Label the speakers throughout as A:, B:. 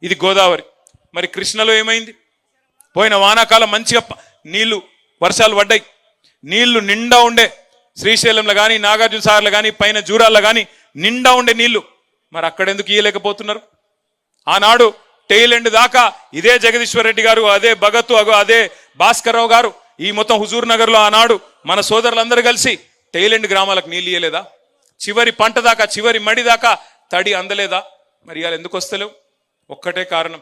A: ఇది గోదావరి. మరి కృష్ణలో ఏమైంది? పోయిన వానాకాలం మంచిగా నీళ్లు వర్షాలు పడ్డాయి, నీళ్లు నిండా ఉండే. శ్రీశైలంలో కానీ నాగార్జున సాగర్లో కానీ పైన జూరాల్లో కానీ నిండా ఉండే నీళ్లు. మరి అక్కడెందుకు ఇయ్యలేకపోతున్నారు? ఆనాడు టెయిల్ ఎండ్ దాకా ఇదే జగదీశ్వర్ రెడ్డి గారు, అదే భగత్, అదే భాస్కర్రావు గారు, ఈ మొత్తం హుజూర్ నగర్ లో ఆనాడు మన సోదరులందరూ కలిసి టెయిల్ ఎండ్ గ్రామాలకు నీళ్ళు ఇయ్యలేదా? చివరి పంట దాకా, చివరి మడి దాకా తడి అందలేదా? మరి ఇవాళ ఎందుకు వస్తలేవు? ఒక్కటే కారణం,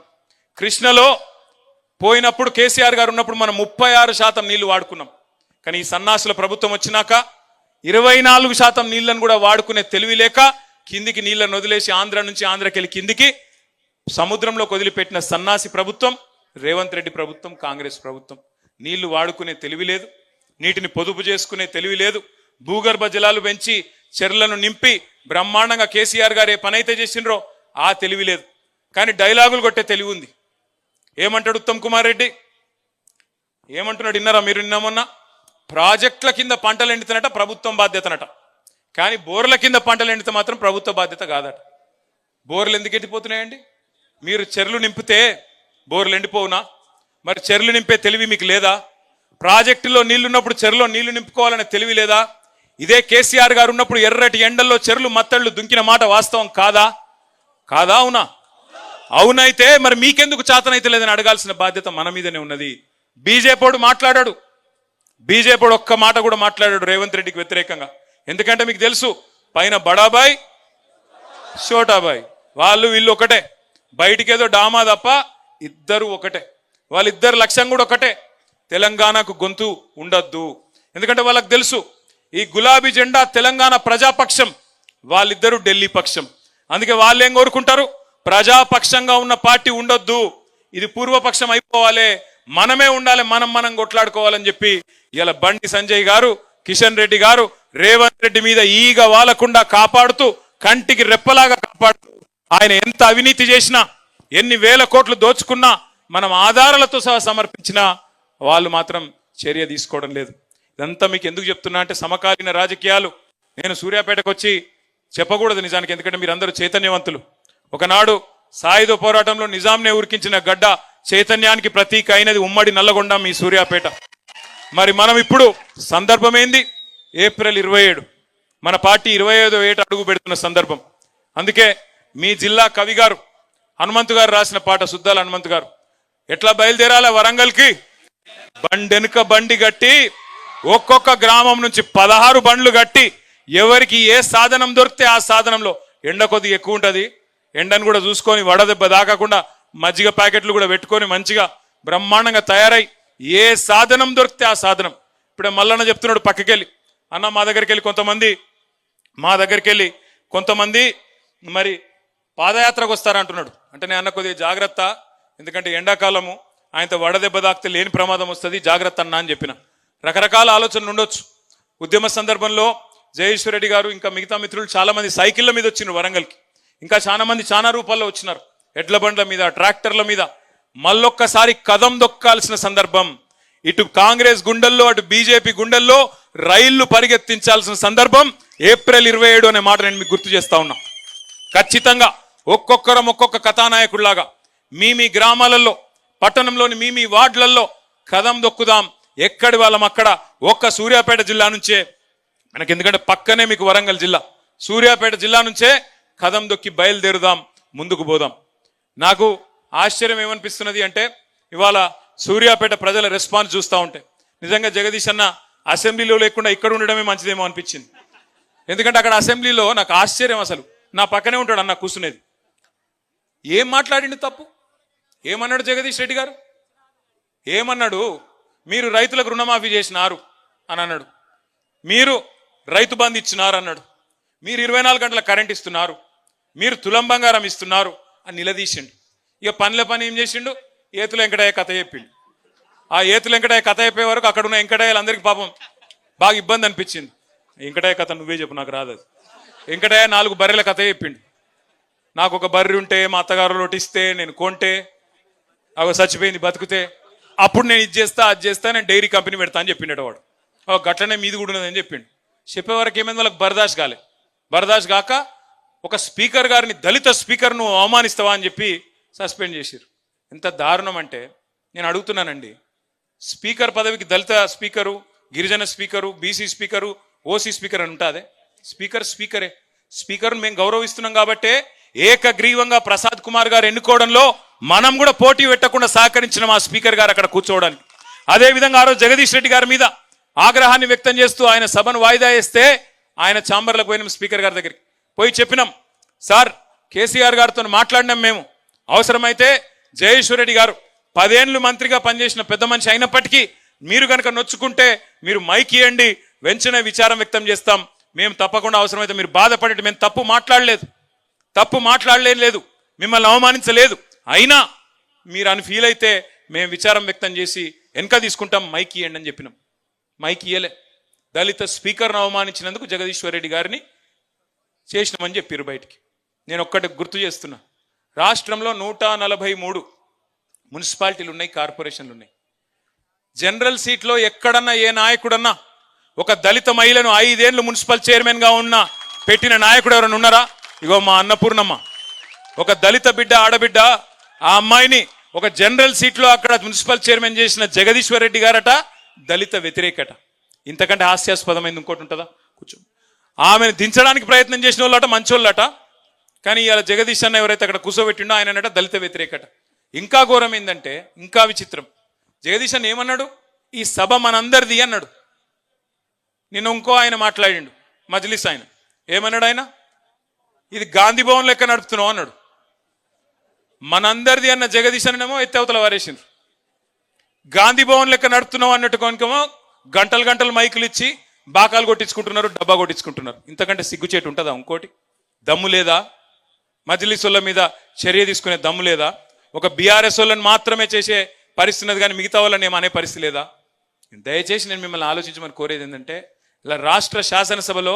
A: కృష్ణలో పోయినప్పుడు కేసీఆర్ గారు ఉన్నప్పుడు మనం 36% నీళ్లు వాడుకున్నాం. కానీ ఈ సన్నాసుల ప్రభుత్వం వచ్చినాక 24% నీళ్లను కూడా వాడుకునే తెలివి లేక కిందికి నీళ్లను వదిలేసి ఆంధ్ర నుంచి ఆంధ్రకెళ్ళి కిందికి సముద్రంలోకి వదిలిపెట్టిన సన్నాసి ప్రభుత్వం రేవంత్ రెడ్డి ప్రభుత్వం, కాంగ్రెస్ ప్రభుత్వం. నీళ్లు వాడుకునే తెలివి లేదు, నీటిని పొదుపు చేసుకునే తెలివి లేదు, భూగర్భ జలాలు పెంచి చెర్లను నింపి బ్రహ్మాండంగా కేసీఆర్ గారు ఏ పని అయితే చేసిండ్రో ఆ తెలివి లేదు. కానీ డైలాగులు కొట్టే తెలివి ఉంది. ఏమంటాడు ఉత్తమ్ కుమార్ రెడ్డి? ఏమంటున్నాడు విన్నారా మీరు? నిన్నమన్నా ప్రాజెక్టుల కింద పంటలు ఎండుతున్నట ప్రభుత్వం బాధ్యతనట, కానీ బోర్ల కింద పంటలు ఎండితే మాత్రం ప్రభుత్వ బాధ్యత కాదట. బోర్లు ఎందుకు ఎండిపోతున్నాయండి? మీరు చెర్లు నింపితే బోర్లు ఎండిపోవునా? మరి చెర్లు నింపే తెలివి మీకు లేదా? ప్రాజెక్టులో నీళ్లున్నప్పుడు చెరులో నీళ్లు నింపుకోవాలనే తెలివి లేదా? ఇదే కేసీఆర్ గారు ఉన్నప్పుడు ఎర్రటి ఎండల్లో చెర్లు మత్తళ్ళు దుంకిన మాట వాస్తవం కాదా? కాదా? అవునా? అవునైతే మరి మీకెందుకు చేతనైతే లేదని అడగాల్సిన బాధ్యత మన మీదనే ఉన్నది. బీజేపీడు మాట్లాడాడు, బీజేపీడు ఒక్క మాట కూడా మాట్లాడాడు రేవంత్ రెడ్డికి వ్యతిరేకంగా. ఎందుకంటే మీకు తెలుసు, పైన బడాబాయ్ షోటాబాయ్, వాళ్ళు వీళ్ళు ఒకటే, బయటికేదో డామా తప్ప ఇద్దరు ఒకటే. వాళ్ళిద్దరు లక్ష్యం కూడా ఒకటే, తెలంగాణకు గొంతు ఉండద్దు. ఎందుకంటే వాళ్ళకి తెలుసు ఈ గులాబీ జెండా తెలంగాణ ప్రజాపక్షం, వాళ్ళిద్దరూ ఢిల్లీ పక్షం. అందుకే వాళ్ళు ఏం కోరుకుంటారు? ప్రజాపక్షంగా ఉన్న పార్టీ ఉండొద్దు, ఇది పూర్వపక్షం అయిపోవాలి, మనమే ఉండాలి, మనం కొట్లాడుకోవాలని చెప్పి ఇలా బండి సంజయ్ గారు, కిషన్ రెడ్డి గారు రేవంత్ రెడ్డి మీద ఈగ వాలకుండా కాపాడుతూ, కంటికి రెప్పలాగా కాపాడుతూ, ఆయన ఎంత అవినీతి చేసినా, ఎన్ని వేల కోట్లు దోచుకున్నా, మనం ఆధారాలతో సహా సమర్పించినా వాళ్ళు మాత్రం చర్య తీసుకోవడం లేదు. ఇదంతా మీకు ఎందుకు చెప్తున్నా అంటే సమకాలీన రాజకీయాలు. నేను సూర్యాపేటకు వచ్చి చెప్పకూడదు నిజానికి, ఎందుకంటే మీరందరూ చైతన్యవంతులు. ఒకనాడు సాయుధ పోరాటంలో నిజాంనే ఉరికించిన గడ్డ చైతన్యానికి ప్రతీక అయినది ఉమ్మడి నల్లగొండ, మీ సూర్యాపేట. మరి మనం ఇప్పుడు సందర్భం ఏంది? ఏప్రిల్ 27 మన పార్టీ 25వ ఏట అడుగు పెడుతున్న సందర్భం. అందుకే మీ జిల్లా కవి గారు హనుమంతు గారు రాసిన పాట, సుద్దాల హనుమంతు గారు, ఎట్లా బయలుదేరాల వరంగల్కి? బండెనుక బండి గట్టి ఒక్కొక్క గ్రామం నుంచి 16 బండ్లు గట్టి, ఎవరికి ఏ సాధనం దొరికితే ఆ సాధనంలో, ఎండ కొద్దిగా ఎక్కువ ఉంటుంది, ఎండను కూడా చూసుకొని వడదెబ్బ దాకకుండా మజ్జిగ ప్యాకెట్లు కూడా పెట్టుకొని మంచిగా బ్రహ్మాండంగా తయారై ఏ సాధనం దొరికితే ఆ సాధనం. ఇప్పుడే మల్లన్న చెప్తున్నాడు పక్కకెళ్ళి, అన్న మా దగ్గరికి వెళ్ళి కొంతమంది మరి పాదయాత్రకు వస్తారంటున్నాడు. అంటే నేను అన్న కొద్దిగా జాగ్రత్త, ఎందుకంటే ఎండాకాలము, ఆయనతో వడదెబ్బ దాకితే లేని ప్రమాదం వస్తుంది, జాగ్రత్త అన్న అని చెప్పిన. రకరకాల ఆలోచనలు ఉండొచ్చు. ఉద్యమ సందర్భంలో జయేశ్వర్ రెడ్డి గారు ఇంకా మిగతా మిత్రులు చాలా మంది సైకిళ్ళ మీద వచ్చినారు వరంగల్కి, ఇంకా చాలా మంది చాలా రూపాల్లో వచ్చినారు, ఎడ్ల బండ్ల మీద, ట్రాక్టర్ల మీద. మళ్ళొక్కసారి కదం దొక్కాల్సిన సందర్భం. ఇటు కాంగ్రెస్ గుండెల్లో, అటు బీజేపీ గుండెల్లో రైళ్లు పరిగెత్తించాల్సిన సందర్భం ఏప్రిల్ 27 అనే మాట నేను మీకు గుర్తు చేస్తా ఉన్నా. ఖచ్చితంగా ఒక్కొక్కరం ఒక్కొక్క కథానాయకుడిలాగా మీ గ్రామాలలో, పట్టణంలోని మీ వార్డులలో కదం దొక్కుదాం. ఎక్కడి వాళ్ళం అక్కడ. ఒక్క సూర్యాపేట జిల్లా నుంచే మనకి, ఎందుకంటే పక్కనే మీకు వరంగల్ జిల్లా, సూర్యాపేట జిల్లా నుంచే కదం దొక్కి బయలుదేరుదాం, ముందుకు పోదాం. నాకు ఆశ్చర్యం ఏమనిపిస్తున్నది అంటే ఇవాళ సూర్యాపేట ప్రజల రెస్పాన్స్ చూస్తూ ఉంటే నిజంగా జగదీష్ అన్న అసెంబ్లీలో లేకుండా ఇక్కడ ఉండడమే మంచిదేమో అనిపించింది. ఎందుకంటే అక్కడ అసెంబ్లీలో నాకు ఆశ్చర్యం, అసలు నా పక్కనే ఉంటాడు అన్న కూర్చునేది. ఏం మాట్లాడిండు తప్పు? ఏమన్నాడు జగదీష్ రెడ్డి గారు? ఏమన్నాడు? మీరు రైతులకు రుణమాఫీ చేసినారు అని అన్నాడు, మీరు రైతు బంధు ఇచ్చినారు అన్నాడు, మీరు 24 గంటల కరెంట్ ఇస్తున్నారు, మీరు తులం బంగారం ఇస్తున్నారు అని నిలదీసిండు. ఇక పని ఏం చేసిండు? ఏతుల వెంకటయ్య కథ చెప్పిండు. ఆ ఏతుల వెంకటయ్య కథ చెప్పే వరకు అక్కడ ఉన్న వెంకటయ్యలందరికీ పాపం బాగా ఇబ్బంది అనిపించింది. వెంకటయ్య కథ నువ్వే చెప్పు, నాకు రాదు. వెంకటయ్య 4 బర్రెల కథ చెప్పిండు. నాకు ఒక బర్రె ఉంటే, మా అత్తగారు లోటిస్తే, నేను కొంటే, అవి చచ్చిపోయింది, బతుకుతే అప్పుడు నేను ఇది చేస్తా, అది చేస్తా, నేను డైరీ కంపెనీ పెడతా అని చెప్పిండట వాడు. గట్లనే మీది కూడా ఉన్నదని చెప్పిండు. చెప్పేవరకు ఏమైంది? వాళ్ళకి బర్దాష్ కాలే. బర్దాష్ కాక ఒక స్పీకర్ గారిని, దళిత స్పీకర్ను అవమానిస్తావా అని చెప్పి సస్పెండ్ చేసిరు. ఎంత దారుణం అంటే నేను అడుగుతున్నానండి, స్పీకర్ పదవికి దళిత స్పీకరు, గిరిజన speaker, BC speaker, OC speaker అని ఉంటుంది. స్పీకరే. స్పీకర్ను మేము గౌరవిస్తున్నాం కాబట్టే ఏకగ్రీవంగా ప్రసాద్ కుమార్ గారు ఎన్నుకోవడంలో మనం కూడా పోటీ పెట్టకుండా సహకరించిన మా స్పీకర్ గారు అక్కడ కూర్చోవడానికి. అదేవిధంగా ఆ రోజు జగదీష్ రెడ్డి గారి మీద ఆగ్రహాన్ని వ్యక్తం చేస్తూ ఆయన సభను వాయిదా వేస్తే ఆయన ఛాంబర్లకు పోయినాం, స్పీకర్ గారి దగ్గరికి పోయి చెప్పినాం, సార్ కేసీఆర్ గారితో మాట్లాడినాం మేము, అవసరమైతే జయేశ్వర్ రెడ్డి గారు 10 ఏళ్ళు మంత్రిగా పనిచేసిన పెద్ద మనిషి అయినప్పటికీ మీరు కనుక నొచ్చుకుంటే మీరు మైక్ ఇవ్వండి, వెంటనే విచారం వ్యక్తం చేస్తాం, మేము తప్పకుండా అవసరమైతే మీరు బాధపడేది, మేము తప్పు మాట్లాడలేదు, మిమ్మల్ని అవమానించలేదు, అయినా మీరు అని ఫీల్ అయితే మేము విచారం వ్యక్తం చేసి వెనక తీసుకుంటాం, మైక్ ఇవ్వండి అని చెప్పినాం. మైక్ ఇయ్యలే. దళిత స్పీకర్ను అవమానించినందుకు జగదీశ్వర్ రెడ్డి గారిని చేసినామని చెప్పారు బయటికి. నేను ఒక్కటి గుర్తు చేస్తున్నా, రాష్ట్రంలో 143 మున్సిపాలిటీలు ఉన్నాయి, కార్పొరేషన్లు ఉన్నాయి. జనరల్ సీట్లో ఎక్కడన్నా ఏ నాయకుడన్నా ఒక దళిత మహిళను 5 ఏళ్ళు మున్సిపల్ చైర్మన్ గా ఉన్న పెట్టిన నాయకుడు ఎవరైనా ఉన్నారా? ఇగో మా అన్నపూర్ణమ్మ, ఒక దళిత బిడ్డ, ఆడబిడ్డ, ఆ అమ్మాయిని ఒక జనరల్ సీట్లో అక్కడ మున్సిపల్ చైర్మన్ చేసిన జగదీశ్వర్ రెడ్డి గారట దళిత వ్యతిరేకట. ఇంతకంటే హాస్యాస్పదమైంది ఇంకోటి ఉంటుందా? కూర్చో. ఆమెను దించడానికి ప్రయత్నం చేసిన వాళ్ళట మంచోళ్ళట, కానీ ఇవాళ జగదీష్ అన్న ఎవరైతే అక్కడ కూర్చోబెట్టిండో ఆయన దళిత వ్యతిరేకట. ఇంకా ఘోరం ఏంటంటే, ఇంకా విచిత్రం, జగదీష్ అన్న ఏమన్నాడు, ఈ సభ మనందరిది అన్నాడు. నిన్న ఇంకో ఆయన మాట్లాడిండు, మజ్లిస్ ఆయన, ఏమన్నాడు ఆయన, ఇది గాంధీ భవన్ లెక్క నడుపుతున్నావు అన్నాడు. మనందరిది అన్న జగదీష్ అన్నమో ఎత్తవతల వారేసిండ్రు. గాంధీ భవన్ లెక్క నడుపుతున్నావు అన్నట్టు కొనుకేమో గంటలు మైకులు ఇచ్చి బాకాలు కొట్టించుకుంటున్నారు, డబ్బా కొట్టించుకుంటున్నారు. ఇంతకంటే సిగ్గుచేటు ఉంటుందా? ఇంకోటి దమ్ము లేదా? మజ్లిస్ వాళ్ళ మీద చర్య తీసుకునే దమ్ము లేదా? ఒక బీఆర్ఎస్ వాళ్ళని మాత్రమే చేసే పరిస్థితి ఉన్నది, కానీ మిగతా వాళ్ళని ఏమనే పరిస్థితి లేదా? దయచేసి నేను మిమ్మల్ని ఆలోచించమని కోరేది ఏంటంటే, ఇలా రాష్ట్ర శాసనసభలో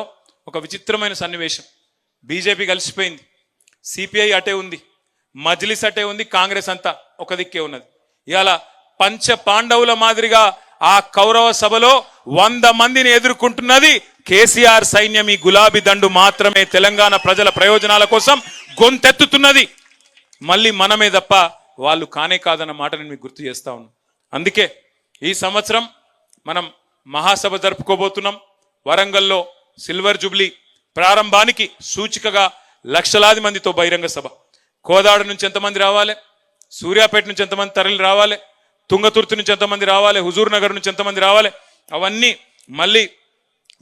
A: ఒక విచిత్రమైన సన్నివేశం. బీజేపీ కలిసిపోయింది, సిపిఐ అటే ఉంది, మజ్లిస్ అటే ఉంది, కాంగ్రెస్ అంతా ఒక దిక్కే ఉన్నది. ఇవాళ పంచ పాండవుల మాదిరిగా ఆ కౌరవ సభలో 100 మందిని ఎదుర్కొంటున్నది కేసీఆర్ సైన్యం. ఈ గులాబీ దండు మాత్రమే తెలంగాణ ప్రజల ప్రయోజనాల కోసం గొంతెత్తుతున్నది. మళ్ళీ మనమే తప్ప వాళ్ళు కానే కాదన్న మాట నేను మీకు గుర్తు చేస్తా ఉన్నాను. అందుకే ఈ సంవత్సరం మనం మహాసభ జరుపుకోబోతున్నాం. వరంగల్లో సిల్వర్ జూబ్లీ ప్రారంభానికి సూచికగా లక్షలాది మందితో బహిరంగ సభ. కోదాడ నుంచి ఎంతమంది రావాలి, సూర్యాపేట నుంచి ఎంతమంది తరలి రావాలి, తుంగతుర్తి నుంచి ఎంతమంది రావాలి, హుజూర్ నగర్ నుంచి ఎంతమంది రావాలి, అవన్నీ మళ్ళీ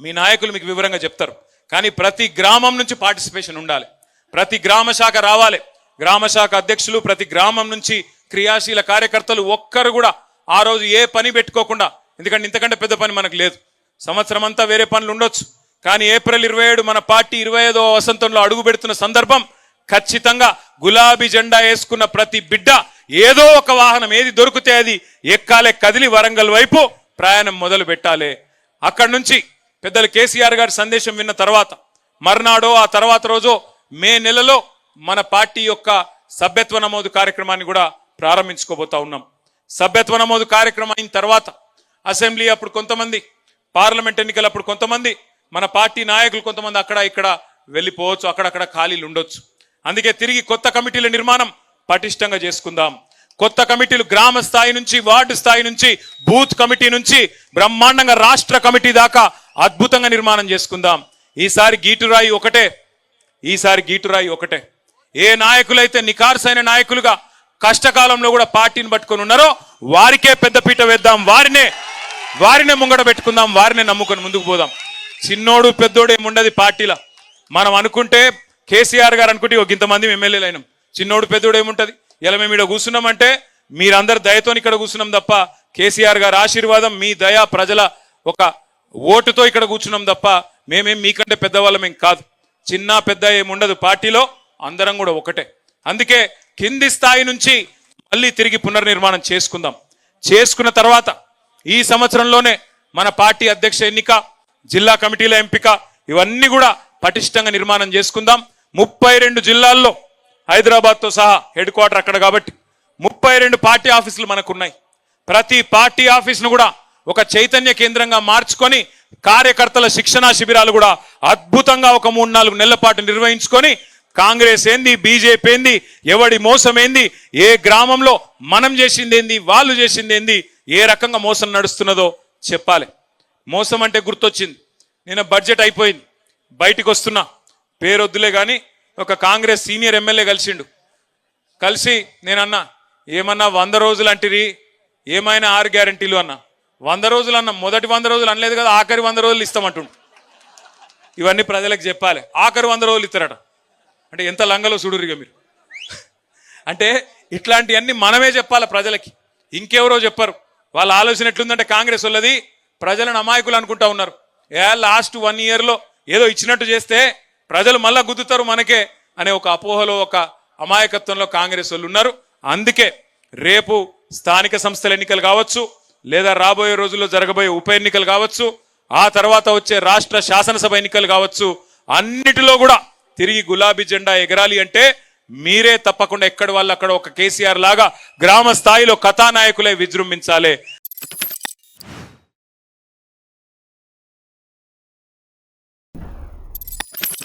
A: మీ నాయకులు మీకు వివరంగా చెప్తారు. కానీ ప్రతి గ్రామం నుంచి పార్టిసిపేషన్ ఉండాలి, ప్రతి గ్రామ శాఖ రావాలి, గ్రామ శాఖ అధ్యక్షులు, ప్రతి గ్రామం నుంచి క్రియాశీల కార్యకర్తలు ఒక్కరు కూడా ఆ రోజు ఏ పని పెట్టుకోకుండా, ఎందుకంటే ఇంతకంటే పెద్ద పని మనకు లేదు, సంవత్సరం అంతా వేరే పనులు ఉండొచ్చు, కానీ ఏప్రిల్ 27 మన పార్టీ 25వ వసంతంలో అడుగు పెడుతున్న సందర్భం, ఖచ్చితంగా గులాబీ జెండా వేసుకున్న ప్రతి బిడ్డ ఏదో ఒక వాహనం ఏది దొరికితే అది ఎక్కాలే, కదిలి వరంగల్ వైపు ప్రయాణం మొదలు పెట్టాలి. అక్కడి నుంచి పెద్దలు కేసీఆర్ గారి సందేశం విన్న తర్వాత మర్నాడో ఆ తర్వాత రోజో మే నెలలో మన పార్టీ యొక్క సభ్యత్వ నమోదు కార్యక్రమాన్ని కూడా ప్రారంభించుకోబోతా ఉన్నాం. సభ్యత్వ నమోదు కార్యక్రమం అయిన తర్వాత అసెంబ్లీ అప్పుడు కొంతమంది, పార్లమెంట్ ఎన్నికలు అప్పుడు కొంతమంది, మన పార్టీ నాయకులు కొంతమంది అక్కడ ఇక్కడ వెళ్ళిపోవచ్చు, అక్కడక్కడ ఖాళీలు ఉండొచ్చు. అందుకే తిరిగి కొత్త కమిటీల నిర్మాణం పటిష్టంగా చేసుకుందాం. కొత్త కమిటీలు గ్రామ స్థాయి నుంచి, వార్డు స్థాయి నుంచి, బూత్ కమిటీ నుంచి బ్రహ్మాండంగా రాష్ట్ర కమిటీ దాకా అద్భుతంగా నిర్మాణం చేసుకుందాం. ఈసారి గీటురాయి ఒకటే. ఏ నాయకులైతే నికార్సైన నాయకులుగా కష్టకాలంలో కూడా పార్టీని పట్టుకొని ఉన్నారో వారికే పెద్దపీట వేద్దాం, వారినే ముంగడ పెట్టుకుందాం, వారినే నమ్ముకొని ముందుకు పోదాం. చిన్నోడు పెద్దోడు ఏముండదు పార్టీలో. మనం అనుకుంటే కేసీఆర్ గారు అనుకుంటే ఇంతమంది ఎమ్మెల్యేలు అయినాం, చిన్నోడు పెద్దోడు ఏముంటది? ఇలా మేము ఇక్కడ కూర్చున్నామంటే మీరందరు దయతో ఇక్కడ కూర్చున్నాం తప్ప, కేసీఆర్ గారి ఆశీర్వాదం, మీ దయ, ప్రజల ఒక ఓటుతో ఇక్కడ కూర్చున్నాం తప్ప మేమేం మీకంటే పెద్దవాళ్ళమేం కాదు. చిన్న పెద్ద ఏముండదు పార్టీలో, అందరం కూడా ఒకటే. అందుకే కింది స్థాయి నుంచి మళ్ళీ తిరిగి పునర్నిర్మాణం చేసుకున్న తర్వాత ఈ సంవత్సరంలోనే మన పార్టీ అధ్యక్ష ఎన్నిక, జిల్లా కమిటీల ఎంపిక, ఇవన్నీ కూడా పటిష్టంగా నిర్మాణం చేసుకుందాం. 32 జిల్లాల్లో, హైదరాబాద్తో సహా హెడ్ క్వార్టర్ అక్కడ కాబట్టి 32 పార్టీ ఆఫీసులు మనకున్నాయి. ప్రతి పార్టీ ఆఫీసును కూడా ఒక చైతన్య కేంద్రంగా మార్చుకొని కార్యకర్తల శిక్షణా శిబిరాలు కూడా అద్భుతంగా ఒక 3-4 నెలల పాటు నిర్వహించుకొని కాంగ్రెస్ ఏంది, బీజేపీ ఏంది, ఎవడి మోసం ఏంది, ఏ గ్రామంలో మనం చేసింది ఏంది, వాళ్ళు చేసింది ఏంది, ఏ రకంగా మోసం నడుస్తున్నదో చెప్పాలి. మోసం అంటే గుర్తొచ్చింది, నేను బడ్జెట్ అయిపోయింది, బయటికి వస్తున్నా, పేరొద్దులే కానీ ఒక కాంగ్రెస్ సీనియర్ ఎమ్మెల్యే కలిసిండు. కలిసి నేనన్నా, ఏమన్నా 100 రోజులు అంటిరి, ఏమైనా 6 గ్యారంటీలు అన్నా. 100 రోజులు అన్నా, మొదటి 100 రోజులు అనలేదు కదా, ఆఖరి 100 రోజులు ఇస్తామంటుండు. ఇవన్నీ ప్రజలకు చెప్పాలి. ఆఖరి 100 రోజులు ఇస్తారట అంటే ఎంత లంగలో చూడురిగా మీరు. అంటే ఇట్లాంటివన్నీ మనమే చెప్పాలి ప్రజలకి, ఇంకెవరో చెప్పరు. వాళ్ళ ఆలోచన ఎట్లుందంటే కాంగ్రెస్ వాళ్ళది ప్రజలను అమాయకులు అనుకుంటా ఉన్నారు. లాస్ట్ 1 yearలో ఏదో ఇచ్చినట్టు చేస్తే ప్రజలు మళ్ళా గుద్దుతారు మనకే అనే ఒక అపోహలో, ఒక అమాయకత్వంలో కాంగ్రెస్ వాళ్ళు ఉన్నారు. అందుకే రేపు స్థానిక సంస్థల ఎన్నికలు కావచ్చు, లేదా రాబోయే రోజుల్లో జరగబోయే ఉప ఎన్నికలు కావచ్చు, ఆ తర్వాత వచ్చే రాష్ట్ర శాసనసభ ఎన్నికలు కావచ్చు, అన్నిటిలో కూడా తిరిగి గులాబీ జెండా ఎగరాలి అంటే మీరే తప్పకుండా ఎక్కడి వాళ్ళు అక్కడ ఒక కేసీఆర్ లాగా గ్రామ స్థాయిలో కథానాయకులే విజృంభించాలి.